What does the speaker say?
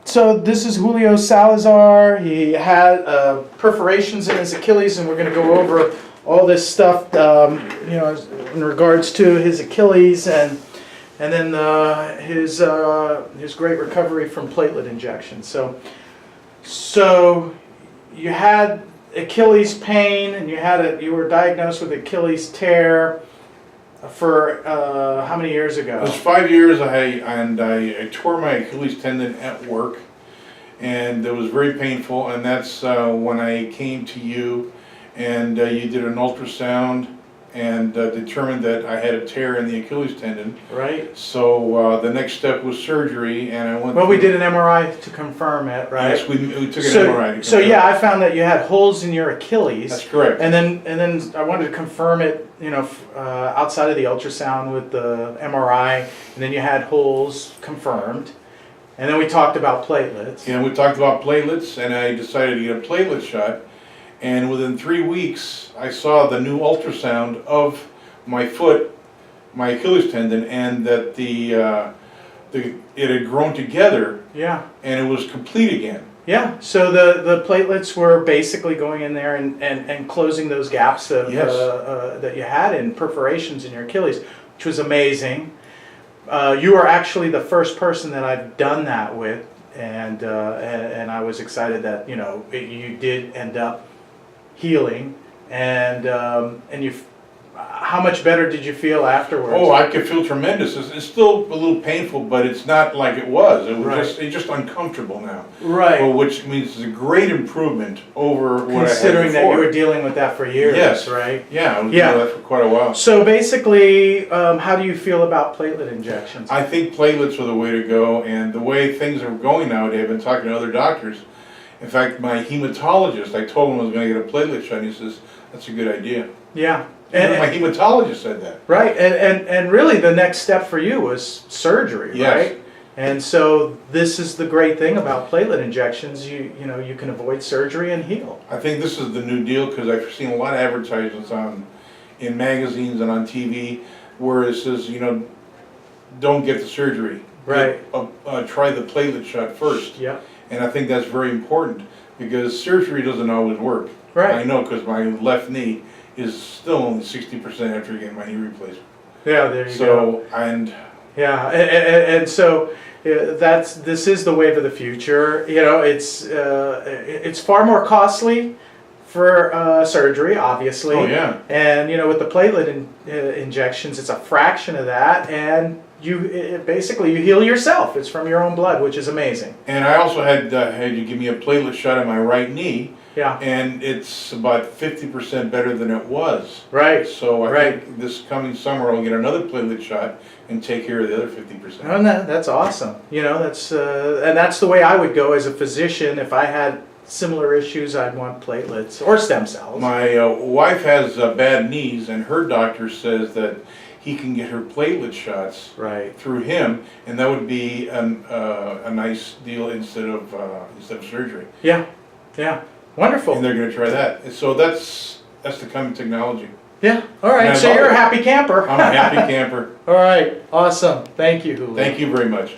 So this is Julio Salazar. He had perforations in his Achilles, and we're going to go over all this stuff, in regards to his Achilles, and then his great recovery from platelet injection. So you had Achilles pain, and you were diagnosed with Achilles tear for how many years ago? It was 5 years. I tore my Achilles tendon at work, and it was very painful. And that's when I came to you, and you did an ultrasound and determined that I had a tear in the Achilles tendon. Right. So the next step was surgery, and I went. Well, we did an MRI to confirm it, right? Yes, we took an MRI. So yeah, I found that you had holes in your Achilles. That's correct. And then I wanted to confirm it, outside of the ultrasound with the MRI, and then you had holes confirmed. And then we talked about platelets. Yeah, we talked about platelets, and I decided to get a platelet shot. And within 3 weeks, I saw the new ultrasound of my foot, my Achilles tendon, and that it had grown together. Yeah. And it was complete again. Yeah. So the platelets were basically going in there and closing those gaps of, Yes. that you had in perforations in your Achilles, which was amazing. You are actually the first person that I've done that with, and I was excited that you did end up healing, and you. How much better did you feel afterwards? Oh, I could feel tremendous. It's still a little painful, but it's not like it was. It was Right. it's just uncomfortable now. Right. Well, which means it's a great improvement over what I had Considering that before. you were dealing with that for years, Yes. right? Yeah, I was Yeah. doing that for quite a while. So basically, how do you feel about platelet injections? I think platelets are the way to go, and the way things are going nowadays, I've been talking to other doctors. In fact, my hematologist, I told him I was going to get a platelet shot, and he says, that's a good idea. Yeah. And my hematologist said that. Right, and really the next step for you was surgery, Yes. right? And so this is the great thing about platelet injections. You can avoid surgery and heal. I think this is the new deal, because I've seen a lot of advertisements in magazines and on TV where it says, don't get the surgery. Right. Try the platelet shot first. Yeah. And I think that's very important, because surgery doesn't always work. Right. I know, because my left knee is still only 60% after getting my knee replacement. Yeah, there you go. So, and Yeah, and so this is the wave of the future. It's far more costly for surgery, obviously. Oh yeah. And with the platelet injections, it's a fraction of that, and basically you heal yourself. It's from your own blood, which is amazing. And I also had you give me a platelet shot on my right knee. Yeah. And it's about 50% better than it was. Right. So I think this coming summer I'll get another platelet shot and take care of the other 50%. And that's awesome. That's and that's the way I would go as a physician. If I had similar issues, I'd want platelets or stem cells. My wife has bad knees, and her doctor says that he can get her platelet shots through him, and that would be a nice deal instead of surgery. Yeah. Yeah. Wonderful. And they're going to try that. So that's the coming technology. Yeah. All right. So you're a happy camper. I'm a happy camper. All right. Awesome. Thank you, Julio. Thank you very much.